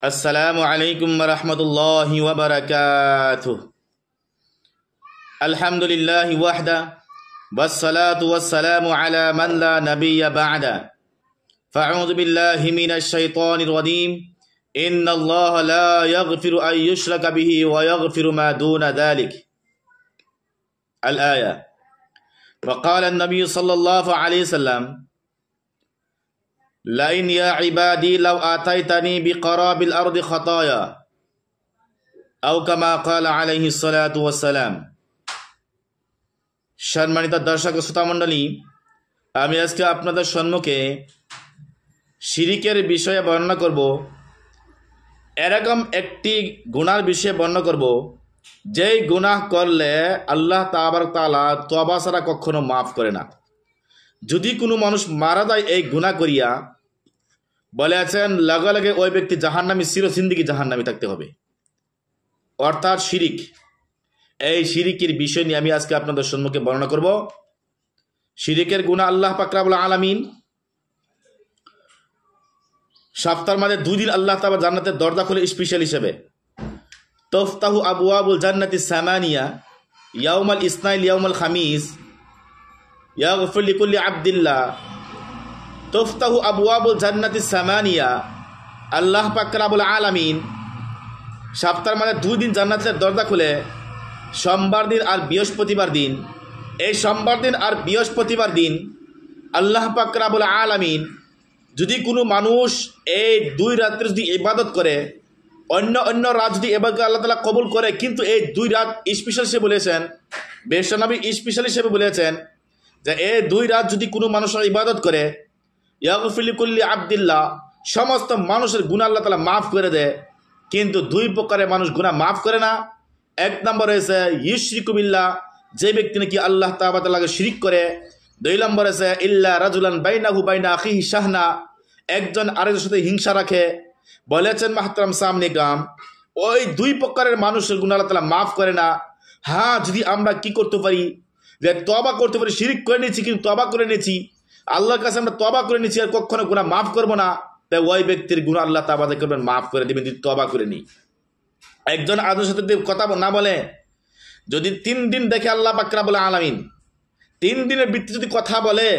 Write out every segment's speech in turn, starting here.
আসসালামু আলাইকুম ওয়া রাহমাতুল্লাহি ওয়া বারাকাতুহু। আলহামদুলিল্লাহি ওয়াহদা ওয়াসসালাতু ওয়াসসালামু আলা মান লা নাবিয়্যা বা'দা। ফাআউযু বিল্লাহি মিনাশ শাইতানির রাজীম। ইন্নাল্লাহা লা ইয়াগফিরু আন ইউশরাকা বিহি ওয়া ইয়াগফিরু মা দুনা যালিক। আল-আয়া। ওয়া ক্বালা আন-নাবিয়্যু সাল্লাল্লাহু আলাইহি ওয়াসাল্লাম লাইন ইয়া ইবাদি লাউ আতাইতানি বিকরাবিল আরদি খাতায়া আও কামা ক্বালা আলাইহিস সালাতু ওয়াস সালাম। সম্মানিত দর্শক ও শ্রোতা মণ্ডলী, আমি আজকে আপনাদের সম্মুখে শিরিকের বিষয়ে বর্ণনা করব। এরকম একটি গুনার বিষয়ে বর্ণনা করব যেই গুনাহ করলে আল্লাহ তাবারক তাআলা তওবা ছাড়া কখনো মাফ করে না। যদি কোনো মানুষ মারা যায় এই গুনাহ করিয়া, বলেছেন লগে লগে ওই ব্যক্তি জাহান্নামী, চিরজিন্দেগি জাহান্নামী থাকতে হবে, অর্থাৎ শিরিক। এই শিরিকের বিষয় নিয়ে আমি আজকে আপনাদের সম্মুখে বর্ণনা করব। শিরিকের গুনাহ আল্লাহ পাক রব্বুল আলামিন সপ্তাহের মাঝে 2 দিন আল্লাহ তাআলা জান্নাতের দরজা খুলে স্পেশাল হিসেবে তুফতাহু আবওয়াবুল জান্নাতি সামানিয়া ইয়াউমাল ইসনাইন ইয়াউমাল খামিস ইয়াগফির লিকুল্লি আবদিল্লাহ তুফতাহু আবওয়াবুল জান্নাতি সামানিয়া। আল্লাহ পাক রব্বুল আলামিন সপ্তাহের মাঝে 2 দিন জান্নাতের দরজা খুলে, সোমবার দিন আর বৃহস্পতিবার দিন। এই সোমবার দিন আর বৃহস্পতিবার দিন আল্লাহ পাক রব্বুল আলামিন যদি কোনো মানুষ এই 2 রাত্রে যদি ইবাদত করে, অন্য রাত যদি ইবাদত আল্লাহ তাআলা কবুল করে, কিন্তু এই 2 রাত স্পেশাল হিসেবে বলেছেন, বিশ্বনবী স্পেশাল হিসেবে বলেছেন যে এই 2 রাত যদি কোনো মানুষ ইবাদত করে, ইয়াগফির লিকুল্লি আবদিল্লাহ, সমস্ত মানুষের গুনাহ আল্লাহ তাআলা মাফ করে দেয়। কিন্তু 2 প্রকারের মানুষ গুনাহ মাফ করে না। 1 নম্বর হয়েছে ইউশরিকু বিল্লাহ, যে ব্যক্তি নাকি আল্লাহ তাআলাকে শিরিক করে। 2 নম্বর হয়েছে ইল্লা রাজুলান বাইনাহু বাইনা আখিহি শাহনা, একজন আরেকজনের সাথে হিংসা রাখে। বলেছেন মাহতারাম সামনে গাম, ওই 2 প্রকারের মানুষের গুনাহ আল্লাহ তাআলা মাফ করে না। হ্যাঁ, যদি আমরা কি করতে পারি, যে তওবা করতে পারি, শিরিক করে নিয়েছি কিন্তু তওবা করে নিয়েছি, আল্লাহর কাছে আমরা তওবা করে নিয়েছি, আর কখনো গুনাহ মাফ করব না, তাই ওই ব্যক্তির গুনাহ আল্লাহ তাআলা করবেন, মাফ করে দেবেন যদি তওবা করে নি। একজন আরেকজনের সাথে কথা না বলে, যদি 3 দিন দেখে আল্লাহ পাক রব্বুল আলামিন 3 দিনের ভিত্তিতে যদি কথা বলে,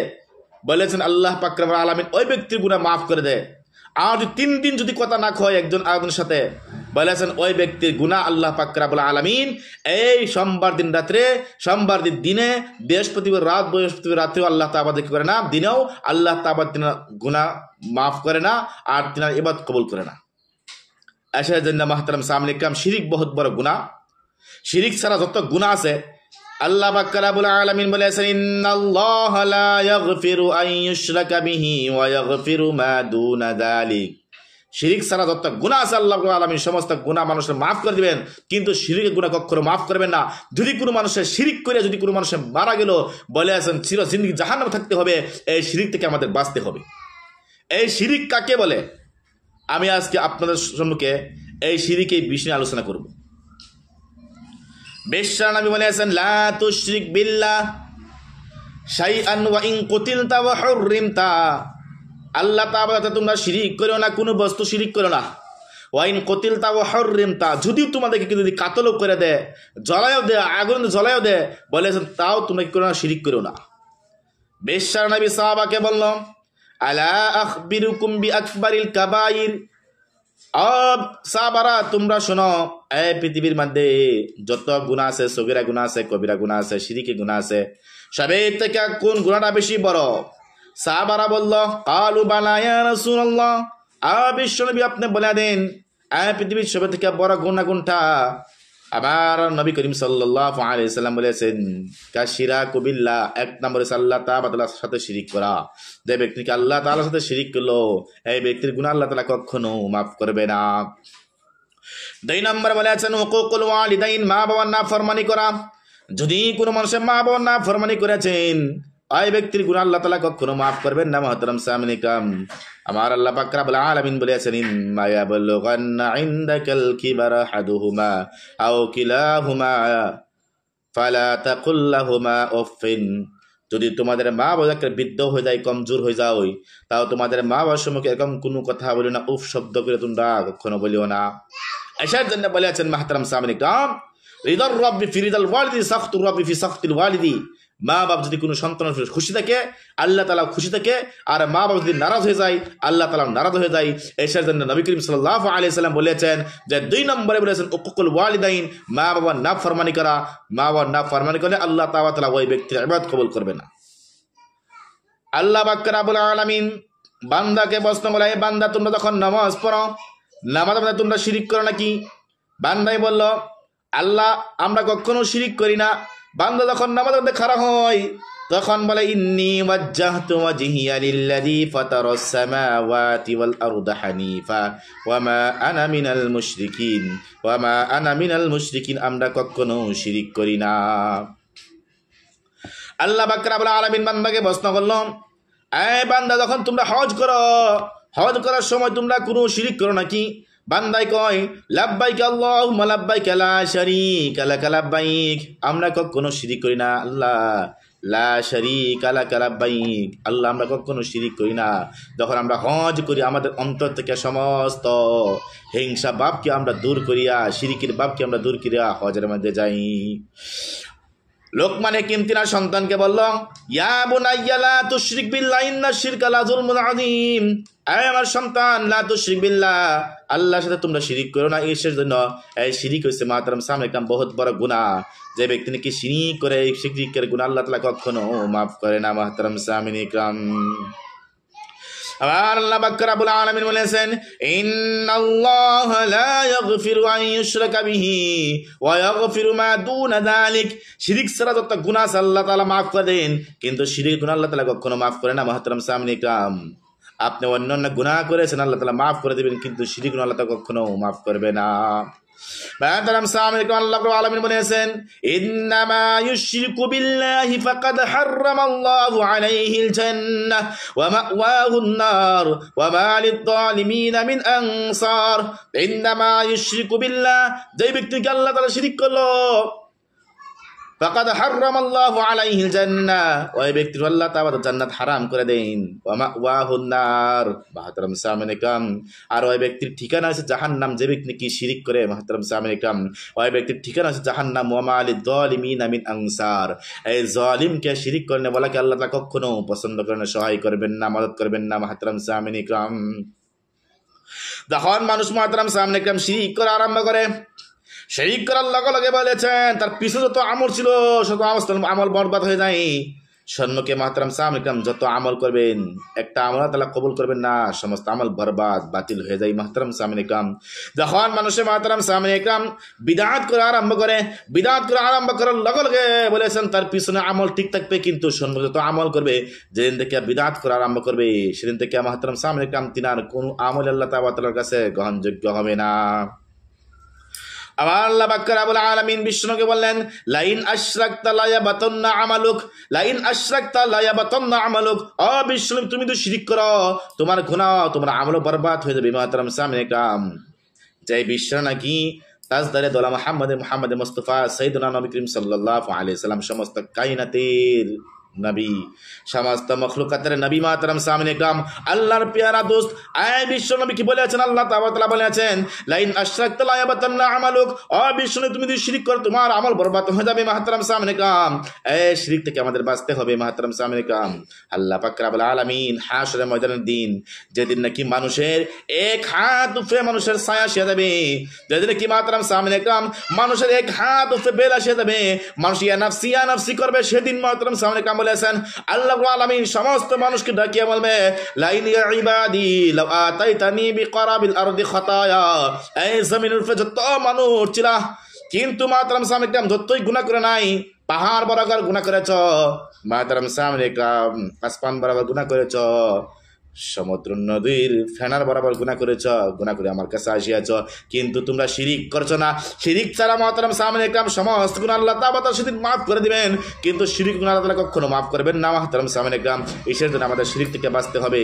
বলেছেন আল্লাহ পাক রব্বুল আলামিন ওই ব্যক্তির গুনাহ মাফ করে দেয়। আর যদি 3 দিন যদি কথা না কয় একজন আরেকজনের সাথে, বলেছেন ওই ব্যক্তির গুনাহ আল্লাহ পাক রব্বুল আলামিন এই সোমবার দিন রাত্রে, সোমবার দিন দিনে, বৃহস্পতিবার রাত, বৃহস্পতিবার রাত্রেও আল্লাহ তাআলা কি করে না, দিনেও আল্লাহ তাআলা তিনার গুনাহ মাফ করে না, আর তিনার ইবাদত কবুল করে না। এসে জন্য মাহতারাম সামনে কাম, শিরিক বহুত বড় গুনাহ। শিরিক ছাড়া যত গুনাহ আছে আল্লাহ পাক রব্বুল আলামিন বলেছেন ইন্নাল্লাহা লা ইয়াগফিরু আন ইউশরাকা বিহি ওয়া ইয়াগফিরু মা দুনা যালিক। শিরিক ছাড়া যত গুনাহ আছে আল্লাহ রাব্বুল আলামিন সমস্ত গুনাহ মানুষের মাফ করে দিবেন, কিন্তু শিরিকের গুনাহ কখনো মাফ করবেন না। যদি কোনো মানুষের শিরিক করে যদি কোনো মানুষের মারা গেল, বলেছেন চিরজিন্দেগি জাহান্নামে থাকতে হবে। এই শিরিক থেকে আমাদের বাঁচতে হবে। এই শিরিক কাকে বলে, আমি আজকে আপনাদের সম্মুখে এই শিরিকের বিষয়ে আলোচনা করব। বিশ্বনবী বলেছেন লা তুশরিক বিল্লাহ শাইআন ওয়া ইন কুতিলতা ওয়া হুররিমতা। আল্লাহ তাআলা তোমরা শিরিক করো না, কোনো বস্তু শিরিক করো না। ওয়া ইন কুতিলতা ওয়া হুররিমতা, যদি তোমাদেরকে যদি কাতলও করে দেয়, জ্বলায়ও দেয়, আগুন জ্বলায়ও দেয়, বলেছেন তাও তোমরা কি করো না, শিরিক করো না। বিশ্বনবী সাহাবাকে বললেন আলা আখবিরুকুম বিআকবারিল কাবাইর। সাহাবারা তোমরা শোনো, এই পৃথিবীর মধ্যে যত গুনাহ আছে, সগীরা গুনাহ আছে, কবিরা গুনাহ আছে, শিরকি গুনাহ আছে, সবের থেকে কোন গুনাহটা বেশি বড়? সাহাবারা বলল কালু বালা ইয়া রাসূলুল্লাহ, বিশ্বনবী আপনি বলে দেন এই পৃথিবীর সবের থেকে বড় গুনাহ কোনটা? আবার নবী করিম সাল্লাল্লাহু আলাইহি সাল্লাম বলেছেন কাশিরাকু বিল্লাহ, 1 নম্বরে আল্লাহ তাআলার সাথে শিরিক করা। যে ব্যক্তিকে আল্লাহ তাআলার সাথে শিরিক করলো, এই ব্যক্তির গুনাহ আল্লাহ তাআলা কখনো মাফ করবে না। 2 নম্বরে বলেছেন হুকুকুল ওয়ালিদাইন, মা বাবার নাফরমানি করা। যদি কোনো মানুষের মা বাবার নাফরমানি করেছেন, ওই ব্যক্তির গুনাহ আল্লাহ তাআলা কখনো মাফ করবেন না। মুহতারাম সামনে কাম, আমার আল্লাহ পাক রব্বুল আলামিন বলেছেন ইম্মা ইয়াবলুগান্না ইনদাকাল কিবারা আহাদুহুমা আও কিলাহুমা ফালা তাকুল লাহুমা উফিন যদি তোমাদের মা বাবাকে বৃদ্ধ হয়ে যায়, কমজোর হয়ে যাও, তাও তোমাদের মা বাবার সম্মুখে এরকম কোনো কথা বলিও না, উফ শব্দ করে তোমরা কখনো বলিও না। এসার জন্য বলেছেন মাহতারাম সামনে কাম, রিদার রব্বি ফি রিদাল ওয়ালিদি সাখতুর রব্বি ফি সাখতিল ওয়ালিদি। মা বাপ যদি কোনো সন্তানের খুশি থাকে, আল্লাহ তাআলা খুশি থাকে, আর মা বাপ যদি নারাজ হয়ে যায়, আল্লাহ তাআলা নারাজ হয়ে যায়। এসার জন্য নবী করিম সাল্লাল্লাহু আলাইহি সাল্লাম বলেছেন যে 2 নম্বরে বলেছেন উকুকুল ওয়ালিদাইন, মা বাবার নাফরমানি করা। মা বাবার নাফরমানি করলে আল্লাহ তাআলা ওই ব্যক্তির ইবাদত কবুল করবে না। আল্লাহ পাক রব্বুল আলামিন বান্দাকে প্রশ্ন করে, এই বান্দা তোমরা যখন নামাজ পড়ো, নামাজের মধ্যে তোমরা শিরিক করো নাকি? বান্দাই বলল, আল্লাহ আমরা কখনো শিরিক করি না। বান্দা যখন নামাজের মধ্যে খাড়া হয় তখন বলে, ইন্নী ওয়াজ্জাহতু ওয়াজহিয়া লিল্লাযী ফাতারাস সামাওয়াতি ওয়াল আরদা হানিফা ওয়া মা আনা মিনাল মুশরিকিন ওয়া মা আনা মিনাল মুশরিকিন। আমরা কখনো শিরিক করি না। আল্লাহ পাক রব্বুল আলামিন বান্দাকে প্রশ্ন করল, এই বান্দা যখন তোমরা হজ করো, হজ করার সময় তোমরা কোনো শিরিক করো নাকি? বান্দাই কয়, লাব্বাইক আল্লাহুম্মা লাব্বাইক লা শারীকা লাক লাব্বাইক। আমরা কখনো শিরিক করি না আল্লাহ, লা শারীকা লাক লাব্বাইক। আল্লাহ আমরা কখনো শিরিক করি না। যখন আমরা হজ করি আমাদের অন্তর থেকে সমস্ত হিংসা ভাবকে আমরা দূর করিয়া, শিরিকের ভাবকে আমরা দূর করিয়া হজের মধ্যে যাই। লোকমান হাকিম তিনার সন্তানকে বলল, ইয়া বুনাইয়া লা তুশরিক বিল্লাহ ইন্নাশ শিরকা লা যুলমুন আযীম। এই আমার সন্তান, লা তুশরিক বিল্লাহ, আল্লাহর সাথে তোমরা শিরিক করো না। এর জন্য এই শিরিক হইছে মাহতারাম সামনে একটা বহুত বড় গুনাহ। যে ব্যক্তি নাকি শিরিক করে, এই শিরকের গুনাহ আল্লাহ তাআলা কখনো মাফ করে না মাহতারাম সামিনে کرام। আবার আল্লাহ পাক রব্বুল আলামিন বলেছেন, ইন্নাল্লাহা লা ইয়াগফিরু আন ইউশরাকা বিহি ওয়া ইয়াগফিরু মা দুনা যালিক। শিরক ছাড়া যত গুনাহ আছে আল্লাহ তাআলা মাফ করে দেন, কিন্তু শিরকের গুনাহ আল্লাহ তাআলা কখনো মাফ করে না মাহতারাম সামিনে کرام। আপনি অন্যান্য গুনাহ করেছেন আল্লাহ তাআলা মাফ করে দিবেন, কিন্তু শিরক গুনাহ আল্লাহ তাআলা কখনো মাফ করবে না। মাহতারাম সামিনে کرام, আল্লাহ রাব্বুল আলামিন বলেছেন, ইন্নামা ইউশরিকু বিল্লাহি ফাকাদ হারামাল্লাহু আলাইহিল জান্নাহ ওয়া মাওয়াহুন নার ওয়া মা লিয-যালিমিনা মিন আনসার। ইন্নামা ইউশরিকু বিল্লাহ, যে ব্যক্তিকে আল্লাহ তাআলা শিরক করলো, ফাকাদ হারামাল্লাহু আলাইহিল জান্নাহ, ওই ব্যক্তির আল্লাহ তাআলা জান্নাত হারাম করে দেন। ওয়া মাওয়াহুন নার, মাহতারাম সামিনে کرام, আর ওই ব্যক্তির ঠিকানা আছে জাহান্নাম। যে ব্যক্তি কি শিরক করে মাহতারাম সামিনে کرام, ওই ব্যক্তির ঠিকানা আছে জাহান্নাম। ওয়া মা লিয-যালিমিনা মিন আনসার, এই জালিমকে শিরক করনে বলাকে আল্লাহ তাআলা কখনো পছন্দ করেন না, সহায় করবেন না, মদদ করবেন না মাহতারাম সামিনে کرام। যখন মানুষ মাহতারাম সামিনে کرام শিরক করা আরম্ভ করে, শিরক করার লগে লগে বলেছেন তার পিছনে যত আমল ছিল সব আমল বরবাদ হয়ে যায়। সম্মুখে মাহতারাম সামিনে کرام যত আমল করবেন, একটা আমল আল্লাহ তাআলা কবুল করবেন না, সমস্ত আমল বরবাদ বাতিল হয়ে যায় মাহতারাম সামিনে کرام। যখন মানুষে মাহতারাম সামিনে کرام বিদআত করা আরম্ভ করে, বিদআত করা আরম্ভ করার লগে লগে বলেছেন তার পিছনে আমল ঠিক থাকবে, কিন্তু সম্মুখে যত আমল করবে, যেদিন থেকে বিদআত করা আরম্ভ করবে সেদিন থেকে মাহতারাম সামিনে کرام তিনার কোনো আমল আল্লাহ তাআলার কাছে গ্রহণযোগ্য হবে না। আবার আল্লাহ পাক রব্বুল আলামিন বিষ্ণুকে বললেন, লাইন আশরাকতা লা ইয়াবাতান্না আমালুক, লাইন আশরাকতা লা ইয়াবাতান্না আমালুক। ও বিষ্ণু, তুমি তো শিরক করো, তোমার গুনাহ, তোমার আমল বরবাদ হয়ে যাবে মাহতারাম সামিনে کرام। যে বিষ্ণু নাকি তাজদারে দোলা মুহাম্মদ মুস্তাফা সাইয়্যিদুনা নবী করিম সাল্লাল্লাহু আলাইহি সাল্লাম, সমস্ত কায়নাতের নবী, সমস্ত মখলুকাতের নবী মাহতারাম সামিনে کرام, আল্লাহর পেয়ারা দোস্ত। আয় বিশ্ব নবী কি বলেছেন? আল্লাহ তাআলা বলেছেন, লাইন আশরাকতা লা ইয়াবাতান্না আমালুক। ও বিশ্ব নবী, তুমি যদি শিরক করো তোমার আমল বরবাদ হয়ে যাবে মাহতারাম সামিনে کرام। এই শিরক থেকে আমাদের বাঁচতে হবে মাহতারাম সামিনে کرام। আল্লাহ পাক রব্বুল আলামিন হাশরের ময়দানের দিন, যেদিন নাকি মানুষের এক হাত উপরে মানুষের ছায়া এসে যাবে, যেদিন নাকি মাহতারাম সামিনে کرام মানুষের এক হাত উপরে বেল এসে যাবে, মানুষ ইয়া নাফসি করবে, সেদিন মাহতারাম সামিনে کرام বলেছেন আল্লাহ রাব্বুল আলামিন সমস্ত মানুষকে ডাকিয়ে বলবে, লাইন ইয়া ইবাদি লাউ আতাইতানি বিকরাবিল আরদি খাতায়া। এই জমিনের উপরে যত মানুষ ছিল, কিন্তু মাহতারাম সামিনে کرام যতই গুনাহ করে নাই, পাহাড় বরাবর গুনাহ করেছ মাহতারাম সামিনে کرام, আসমান বরাবর গুনাহ করেছ, সমুদ্র নদীর ফেনার বরাবর গুনাহ করেছ, গুনাহ করে আমার কাছে আসিয়াছ, কিন্তু তোমরা শিরিক করছো না। শিরিক ছাড়া মাহতারাম সামিনে کرام সমস্ত গুনাহ আল্লাহ তাআলা সেদিন মাফ করে দিবেন, কিন্তু শিরিক গুনাহ আল্লাহ তাআলা কখনো মাফ করবেন না মাহতারাম সামিনে کرام। এর জন্য আমাদের শিরিক থেকে বাঁচতে হবে।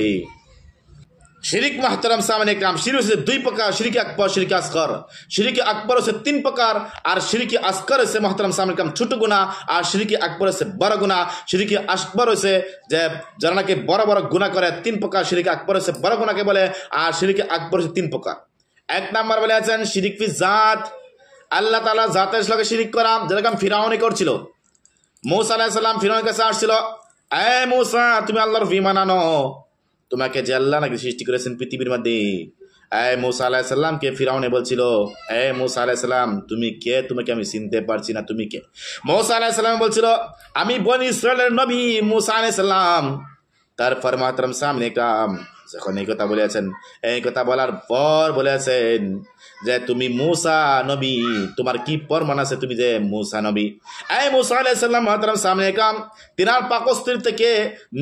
শিরিক মাহতারাম সামনে কাম শিরিক হচ্ছে দুই প্রকার, শিরিক আকবর, শিরিক আসগর। শিরিক আকবর হচ্ছে তিন প্রকার, আর শিরিক আসগর হচ্ছে মাহতারাম সামনে কাম ছোট গুনাহ, আর শিরিক আকবর হচ্ছে বড় গুনাহ। শিরিক আকবর হচ্ছে যে যারা নাকি বড় বড় গুনাহ করে, তিন প্রকার। শিরিক আকবর হচ্ছে বড় গুনাহকে বলে, আর শিরিক আকবর হচ্ছে তিন প্রকার। এক নাম্বার বলে আছেন শিরিক ফি জাত, আল্লাহ তাআলা জাতের সাথে শিরিক করা, যেরকম ফিরাউনি করছিল। মূসা আলাইহিস সালাম ফিরাউনের কাছে আসছিল, এ মূসা তুমি আল্লাহর ঈমান আনো, তোমাকে যে আল্লাহ নাকি সৃষ্টি করেছেন পৃথিবীর মধ্যে। মূসা আলাইহিস সালামকে ফিরাউনে বলছিল, মূসা আলাইহিস সালাম তুমি কে, তোমাকে আমি চিনতে পারছি না, তুমি কে? মূসা আলাইহিস সালাম বলছিল, আমি বনি ইসরাইলের নবী মূসা আলাইহিস সালাম। তারপর মাহতারাম সামনে কাম যখন এই কথা বলেছেন, এই কথা বলার পর বলেছেন যে তুমি মূসা নবী, তোমার কি প্রমাণ আছে তুমি যে মূসা নবী? মূসা আলাইহিস সালাম মাহতারাম সামনে কাম তিনার পাকস্থলী থেকে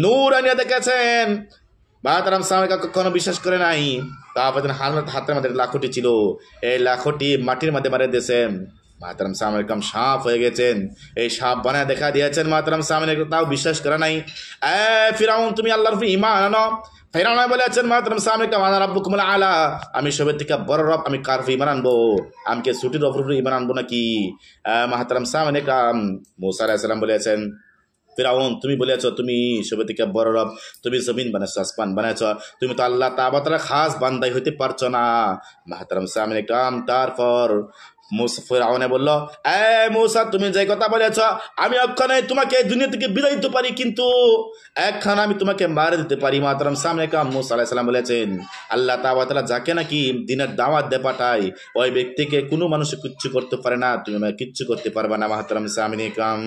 নূর আনিয়ে দেখেছেন। মাহতারাম সামনে কাম কখনো বিশ্বাস করে নাই। তারপর হাতের মধ্যে লাখটি ছিল, এই লাখটি মাটির মধ্যে মারে দিয়েছেন। মাহতারাম সামনে কাম সাপ হয়ে গেছেন, এই সাপ বানায় দেখা দিয়েছেন। মাহতারাম সামনে তাও বিশ্বাস করে নাই। ফিরাউন তুমি আল্লাহর উপর ঈমান আনো। ফিরাউন বলেছেন মাহতারাম সামনে কাম আনা রাব্বুকুমুল আলা, আমি সবের থেকে বড় রব, আমি কার উপর ঈমান আনবো? আমি কে ছুটির উপর ঈমান আনবো নাকি? মাহতারাম সামনে কাম মূসা আলাইহিস সালাম বলেছেন, ফিরাউন তুমি বলেছ তুমি সবের থেকে বড় রব, তুমি জমিন বানাইছো, আসমান বানাইছো, তুমি তো আল্লাহ তাআলা খাস বান্দাই হইতে পারছো না। মাহতারাম সামনে কাম তারপর ফিরাউনে বলল, মূসা তুমি যে কথা বলেছ, আমি অক্ষণে তোমাকে দুনিয়া থেকে বিদায় দিতে পারি, কিন্তু একখান আমি তোমাকে মারে দিতে পারি। মাহতারাম সামনে কাম মূসা আলাইহিস সালাম বলেছেন, আল্লাহ তাআলা যাকে নাকি দিনের দাওয়াত দিয়ে পাঠায়, ওই ব্যক্তিকে কোনো মানুষ কিচ্ছু করতে পারে না, তুমি আমাকে কিচ্ছু করতে পারবে না। মাহতারাম সামনে কাম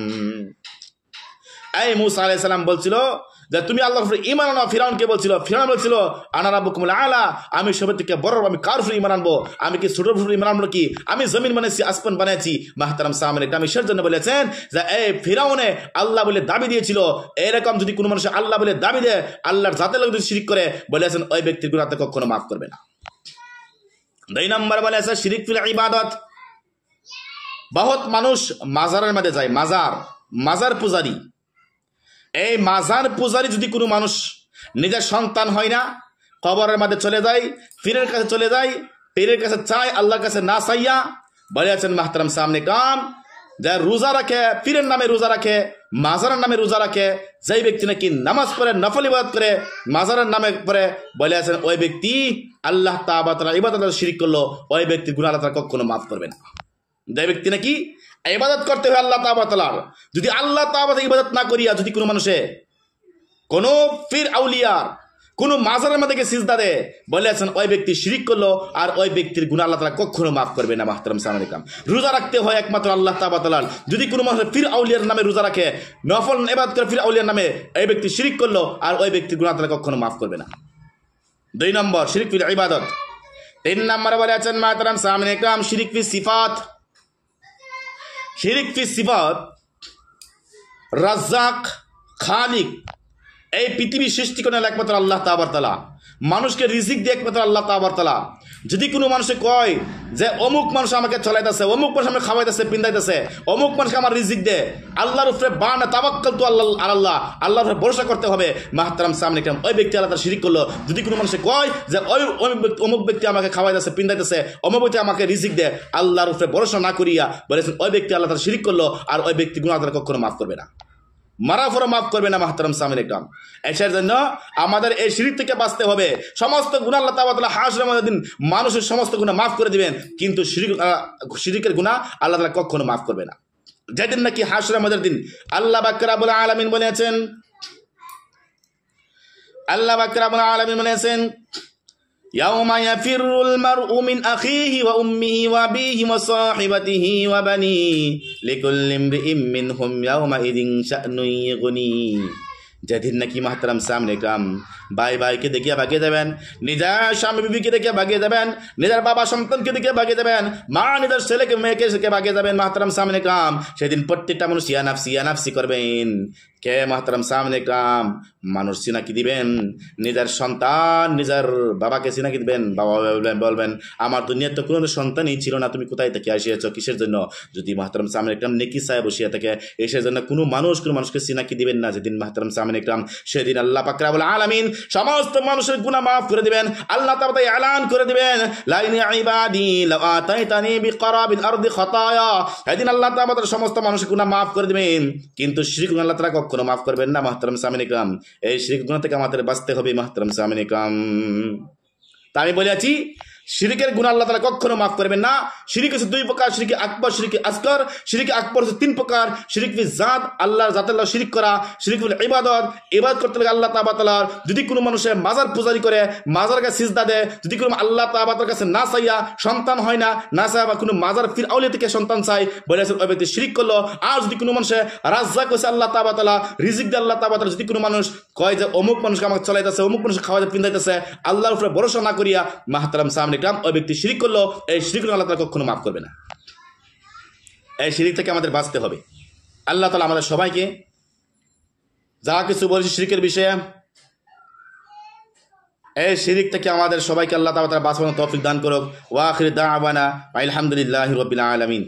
মূসা আলাইহিস সালাম বলছিল যে তুমি আল্লাহর উপর ঈমান আনো। ফিরাউনকে বলছিল, ফিরাউন বলছিল আনা রাব্বুকুমুল আলা, আমি সবের থেকে বড়, আমি কার উপর ঈমান আনবো? আমি কি ছোটর উপর ঈমান আনবো কি? আমি জমিন বানাইছি, আসমান বানাইছি। মাহতারাম সামনে কাম ঈশ্বর জন্য বলেছেন যে ফিরাউনে আল্লাহ বলে দাবি দিয়েছিল, এরকম যদি কোনো মানুষ আল্লাহ বলে দাবি দেয়, আল্লাহর জাতের লোক যদি শিরিক করে, বলেছেন ওই ব্যক্তির গুনাহ কখনো মাফ করবে না। দুই নম্বর বলেছে শিরিক ফিল ইবাদত। বহুত মানুষ মাজারের মধ্যে যায়, মাজার পূজারী। এই মাজার পূজারী যদি কোনো মানুষ নিজের সন্তান হয় না, কবরের মধ্যে চলে যায়, পীরের কাছে চলে যায়, পীরের কাছে চায়, আল্লাহর কাছে না চাইয়া, বলেছেন মাহতারাম সামনে কাম যে রোজা রাখে, পীরের নামে রোজা রাখে, মাজারের নামে রোজা রাখে, যেই ব্যক্তি নাকি নামাজ পড়ে, নফল ইবাদত করে, মাজারের নামে পড়ে, বলেছেন ওই ব্যক্তি আল্লাহ তাআলা ইবাদত শিরিক করলো, ওই ব্যক্তির গুনাহ আল্লাহ তাআলা কখনো মাফ করবে না। যে ব্যক্তি নাকি ইবাদত করতে হয় আল্লাহ তাআলার, যদি আল্লাহ তাআলা ইবাদত না করিয়া যদি কোনো মানুষে কোনো পীর আউলিয়ার কোনো মাজারের মধ্যে সিজদা দেয়, বলেছেন ওই ব্যক্তি শিরিক করলো, আর ওই ব্যক্তির গুনাহ আল্লাহ তাআলা কখনো মাফ করবে না। মাহতারাম সামনে কাম রোজা রাখতে হয় একমাত্র আল্লাহ তাআলার, যদি কোনো মানুষ পীর আউলিয়ার নামে রোজা রাখে, নফল ইবাদত করে পীর আউলিয়ার নামে, এই ব্যক্তি শিরিক করলো, আর ওই ব্যক্তির গুনাহ আল্লাহ কখনো মাফ করবে না। দুই নম্বর শিরিক ফিল ইবাদত। তিন নম্বরে বলেছেন মাহতারাম সামনে কাম শিরিক ফি সিফাত। শিরিক ফি সিফাত, রাজ্জাক, খালিক, এই পৃথিবী সৃষ্টি করেন একমাত্র আল্লাহ তাআলা, মানুষকে রিজিক দিয়ে একমাত্র আল্লাহ তাআলা। যদি কোনো মানুষে কয় যে অমুক মানুষ আমাকে চলাইতেছে, অমুক মানুষ আমাকে খাওয়াইতেছে, পিন্দাইতেছে, অমুক মানুষকে আমার রিজিক দে, আল্লাহর উপরে বানা তাওয়াক্কালতু আল্লাহ, আল্লাহর উপরে ভরসা করতে হবে। মাহতারাম সামনে কাম ওই ব্যক্তি আল্লাহ তাআলা শিরিক করলো। যদি কোনো মানুষে কয় যে অমুক ব্যক্তি আমাকে খাওয়াইতেছে, পিন্দাইতেছে, অমুক ব্যক্তি আমাকে রিজিক দে, আল্লাহর উপরে ভরসা না করিয়া, বলেছেন ওই ব্যক্তি আল্লাহ তাআলা শিরিক করলো, আর ওই ব্যক্তি গুনাহ আল্লাহ কখনো মাফ করবে না, মারা ফোরা মাফ করবে না। মাহতারাম সামনে কাম এর জন্য আমাদের এই শিরিক থেকে বাঁচতে হবে। সমস্ত গুনাহ আল্লাহ তাআলা হাশরের ময়দানে দিন মানুষের সমস্ত গুনাহ মাফ করে দিবেন, কিন্তু শিরিকের গুনাহ আল্লাহ তাআলা কখনো মাফ করবে না। যেদিন নাকি হাশরের ময়দানের দিন আল্লাহ পাক রব্বুল আলামিন বলেছেন يوم يفر المرء من أخيه وأمه وأبيه وصاحبته وبنيه لكل امرئ منهم يومئذ شأن يغنيه। যেদিন নাকি মাহতারাম সামনে কাম ভাই ভাইকে দেখিয়া ভাগে যাবেন, নিজের স্বামী বিবিকে দেখিয়া ভাগে যাবেন, নিজের বাবা সন্তানকে দেখিয়া ভাগে যাবেন, মা নিজের ছেলেকে মেয়েকে ভাগে যাবেন। মাহতারাম সামনে কাম সেদিন প্রত্যেকটা মানুষ ইয়া নাফসি করবেন। কে মাহতারাম সামনে কাম মানুষ চিনাকি দিবেন, নিজের সন্তান নিজের বাবাকে চিনাকি দিবেন। বাবা বলবেন আমার দুনিয়ার তো কোনো সন্তানই ছিল না, তুমি কোথায় থেকে আসিয়েছ, কিসের জন্য? যদি মাহতারাম সামনে কাম নেকি চায় বসিয়া থাকে, এসের জন্য কোনো মানুষকে চিনাকি দিবেন না। যেদিন মাহতারাম সামনে কাম সেদিন আল্লাহ পাক রব্বুল আলামিন সমস্ত মানুষের গুনাহ মাফ করে দিবেন। আল্লাহ তাআলা এলান করে দিবেন, লাইনি ইবাদি লাউ আতাইতানি বিকরাবিল আরদি খাতায়া, এদিন আল্লাহ তাআলা সমস্ত মানুষের গুনাহ মাফ করে দিবেন, কিন্তু শিরক গুনাহ আল্লাহ তাআলা কখনো মাফ করবেন না। মুহতারাম সামিন ইকরাম, এই শিরক গুনাহ থেকে আমাদের বাঁচতে হবে মুহতারাম সামিন ইকরাম। তা আমি বলেছি শিরিকের গুনাহ আল্লাহ তাআলা কখনো মাফ করবেন না। শিরিক হচ্ছে দুই প্রকার, শিরিক আকবর, শিরিক আসগর। শিরিক আকবর হচ্ছে তিন প্রকার, শিরিক ফি জাত, আল্লাহর জাতের লগে শিরিক করা, শিরিক ফিল ইবাদত, ইবাদত করতে লাগে আল্লাহ তাআলা। যদি কোনো মানুষে মাজার পূজারি করে, মাজার কাছে সিজদা দেয়, যদি কোনো আল্লাহ তাআলার কাছে না চাইয়া সন্তান হয় না চাইয়া বা কোনো মাজার ফির আউলিয়া থেকে সন্তান চাই, বলেছে ওই ব্যক্তি শিরিক করলো। আর যদি কোনো মানুষে রাজ্জাক হইছে আল্লাহ তাআলা, রিজিক দেয় আল্লাহ তাআলা, যদি কোনো মানুষ কয় যে অমুক মানুষকে আমাকে চলাইতেছে, অমুক মানুষকে খাওয়াইতে পিন্দাইতেছে, আল্লাহর উপরে ভরসা না করিয়া, মুহতারাম সামিন ইকরাম, ওই ব্যক্তি শিরিক করলো। এই শিরিক আল্লাহ তাআলা কখনো মাফ করবে না। এই শিরিক থেকে আমাদের বাঁচতে হবে। আল্লাহ তাআলা আমাদের সবাইকে যা কিছু বলেছে শিরিকের বিষয়ে, এই শিরিক থেকে আমাদের সবাইকে আল্লাহ তাআলা বাঁচানোর তৌফিক দান করুক। ওয়া আখির দাওয়ানা আলহামদুলিল্লাহি রাব্বিল আলামিন।